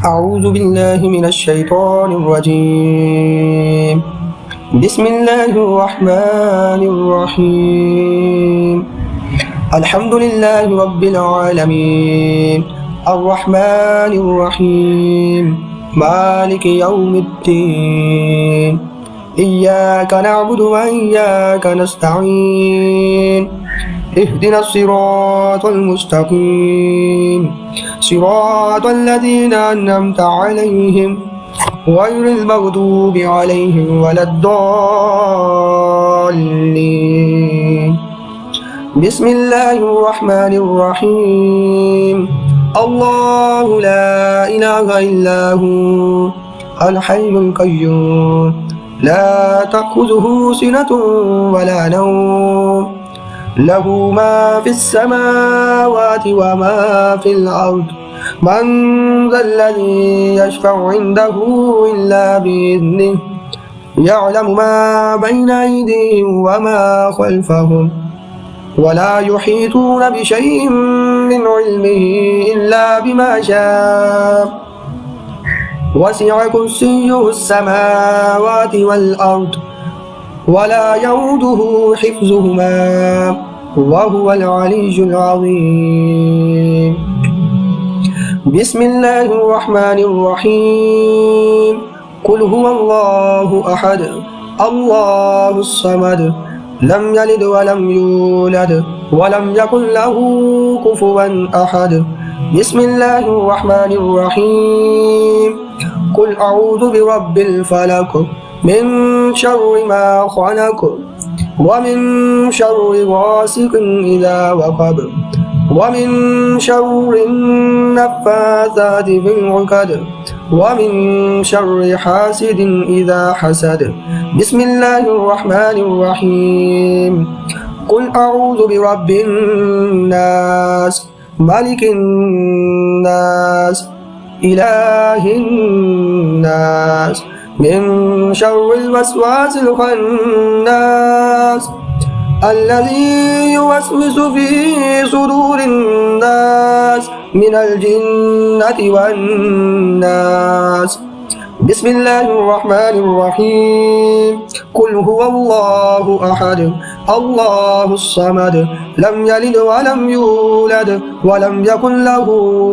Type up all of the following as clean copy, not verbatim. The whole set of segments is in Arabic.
أعوذ بالله من الشيطان الرجيم. بسم الله الرحمن الرحيم. الحمد لله رب العالمين الرحمن الرحيم مالك يوم الدين إياك نعبد وإياك نستعين اهدنا الصراط المستقيم صراط الذين أنعمت عليهم غير المغضوب عليهم ولا الضالين. بسم الله الرحمن الرحيم. الله لا إله إلا هو الحي القيوم لا تأخذه سنة ولا نوم له ما في السماوات وما في الأرض من ذا الذي يشفع عنده إلا بإذنه يعلم ما بين أيديهم وما خلفهم ولا يحيطون بشيء من علمه إلا بما شاء وسع كرسيه السماوات والأرض ولا يؤوده حفظهما وهو العلي العظيم. بسم الله الرحمن الرحيم. قل هو الله أحد الله الصمد لم يلد ولم يولد ولم يكن له كفوا أحد. بسم الله الرحمن الرحيم. قل أعوذ برب الفلق من شر ما خلق ومن شر غاسق إذا وقب ومن شر النفاثات في العقد ومن شر حاسد إذا حسد. بسم الله الرحمن الرحيم. قل أعوذ برب الناس ملك الناس إله الناس من شر الوسواس الخناس الذي يوسوس في صدور الناس من الجنة والناس. بسم الله الرحمن الرحيم. قل هو الله أحد الله الصمد لم يلد ولم يولد ولم يكن له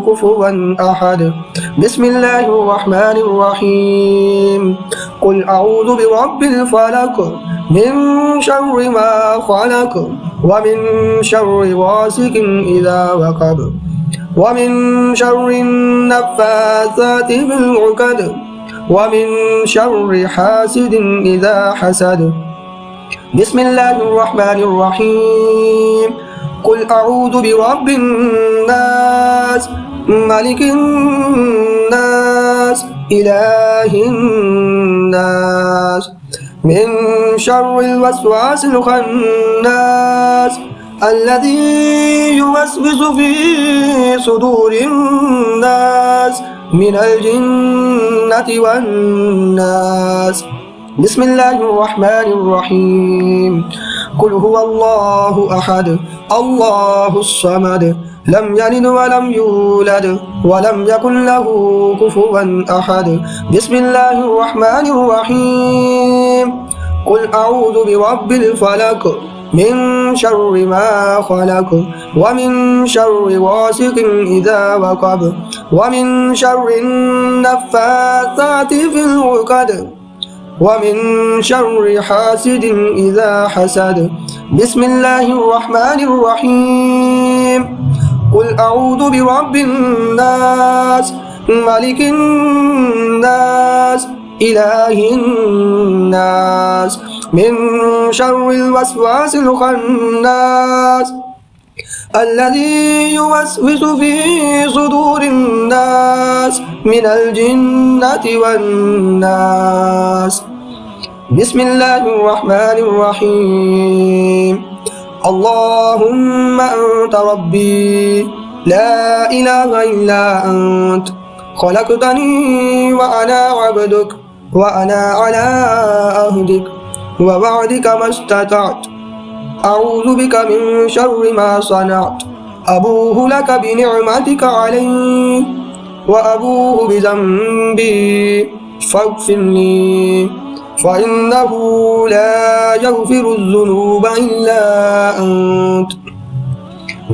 كفوا أحد. بسم الله الرحمن الرحيم. قل أعوذ برب الفلق من شر ما خلق ومن شر غاسق إذا وقب ومن شر النفاثات في العقد ومن شر حاسد إذا حسد. بسم الله الرحمن الرحيم. قل أعوذ برب الناس ملك الناس إله الناس من شر الوسواس الخناس الذي يوسوس في صدور الناس من الجنة والناس. بسم الله الرحمن الرحيم. قل هو الله أحد الله الصمد لم يلد ولم يولد ولم يكن له كفوا أحد. بسم الله الرحمن الرحيم. قل أعوذ برب الفلق من شر ما خلق ومن شر غاسق إذا وقب ومن شر النفاثات في العقد ومن شر حاسد إذا حسد. بسم الله الرحمن الرحيم. قل أعوذ برب الناس ملك الناس إله الناس من شر الوسواس الخناس الذي يوسوس في صدور الناس من الجنة والناس. بسم الله الرحمن الرحيم. اللهم أنت ربي لا إله إلا أنت خلقتني وأنا عبدك وأنا على عهدك ووعدك ما استطعت أعوذ بك من شر ما صنعت أبوه لك بنعمتك علي وأبوء بذنبي فاغفر لي فإنه لا يغفر الذنوب إلا أنت.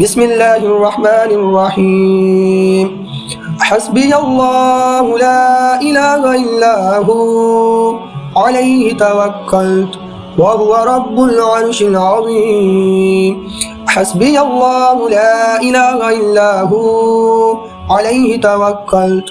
بسم الله الرحمن الرحيم. حسبي الله لا إله إلا هو عليه توكلت وهو رب العرش العظيم. حسبي الله لا إله إلا هو عليه توكلت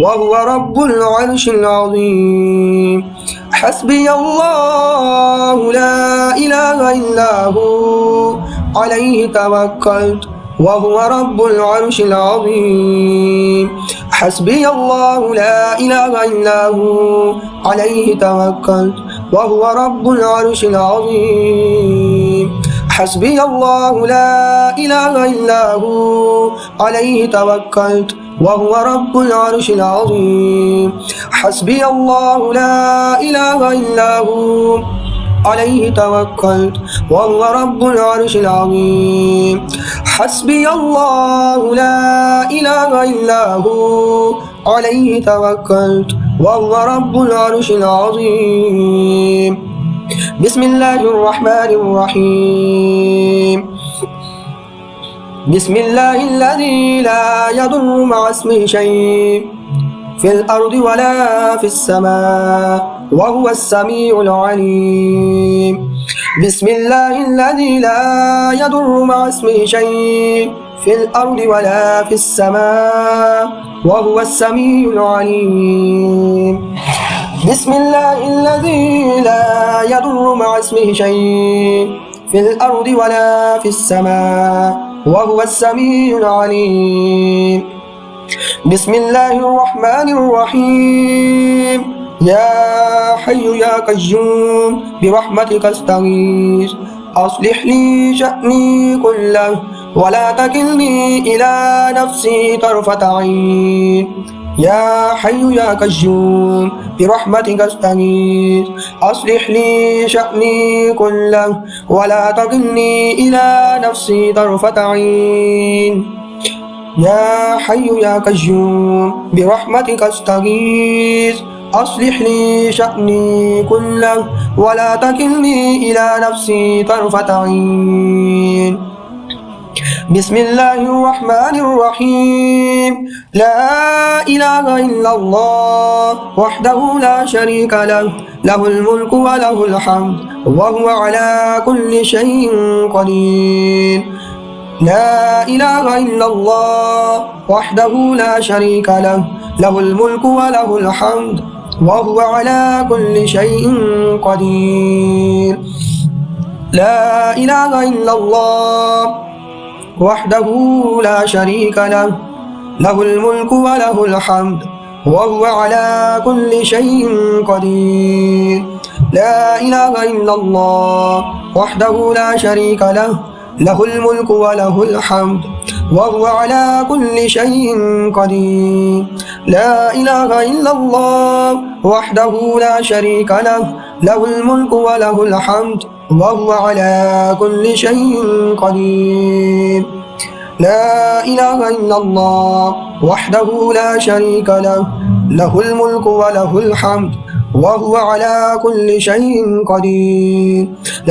وهو رب العرش العظيم. حسبي الله لا إله إلا هو عليه توكلت وهو رب العرش العظيم. حسبي الله لا إله إلا هو عليه توكلت وهو رب العرش العظيم. حسبي الله لا إله إلا هو عليه توكلت وهو رب العرش العظيم. حسبي الله لا إله إلا هو عليه توكلت وهو رب العرش العظيم. حسبي الله لا إله إلا هو عليه توكلت وهو رب العرش العظيم. بسم الله الرحمن الرحيم. بسم الله الذي لا يضر مع اسمه شيء في الأرض ولا في السماء وهو السميع العليم. بسم الله الذي لا يضر مع اسمه شيء في الأرض ولا في السماء وهو السميع العليم. بسم الله الذي لا يضر مع اسمه شيء في الأرض ولا في السماء وهو السميع العليم. بسم الله الرحمن الرحيم. يا حي يا قيوم برحمتك استغيث أصلح لي شأني كله ولا تكلني إلى نفسي طرفة عين. يا حي يا قيوم برحمتك استغيث أصلح لي شأني كله ولا تكلني إلى نفسي طرفة عين. يا حي يا قيوم برحمتك استغيث أصلح لي شأني كله ولا تكلني إلى نفسي طرفة عين. بسم الله الرحمن الرحيم. لا إله إلا الله وحده لا شريك له له الملك وله الحمد وهو على كل شيء قدير. لا إله إلا الله وحده لا شريك له له الملك وله الحمد وهو على كل شيء قدير. لا إله إلا الله وحده لا شريك له له الملك وله الحمد وهو على كل شيء قدير. لا إله إلا الله وحده لا شريك له له الملك وله الحمد وهو على كل شيء قدير. لا إله إلا الله وحده لا شريك له له الملك وله الحمد وهو على كل شيء قدير. لا إله إلا الله وحده لا شريك له له الملك وله الحمد وهو على كل شيء قدير.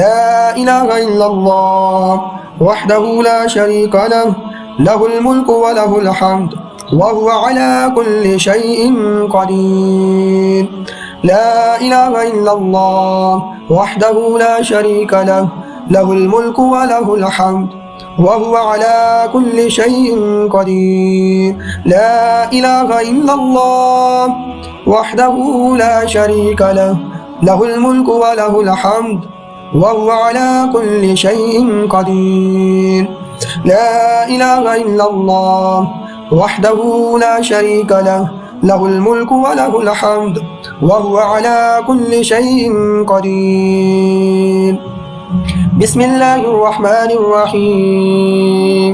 لا إله إلا الله وحده لا شريك له له الملك وله الحمد وهو على كل شيء قدير. لا إله إلا الله وحده لا شريك له له الملك وله الحمد وهو على كل شيء قدير. لا إله إلا الله وحده لا شريك له له الملك وله الحمد وهو على كل شيء قدير. لا إله إلا الله وحده لا شريك له له الملك وله الحمد وهو على كل شيء قدير. بسم الله الرحمن الرحيم.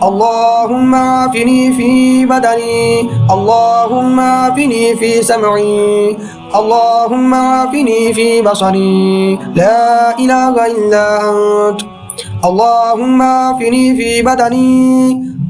اللهم عافني في بدني اللهم عافني في سمعي اللهم عافني في بصري لا إله إلا أنت. اللهم عافني في بدني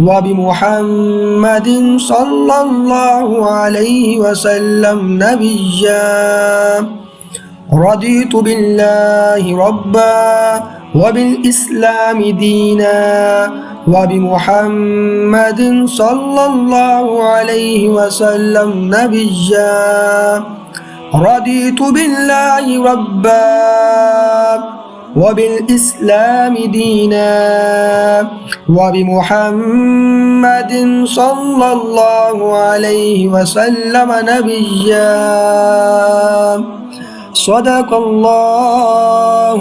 وبمحمد صلى الله عليه وسلم نبيا. رضيت بالله ربا وبالإسلام دينا وبمحمد صلى الله عليه وسلم نبيا. رضيت بالله ربا وبالإسلام دينا وبمحمد صلى الله عليه وسلم نبيا. صدق الله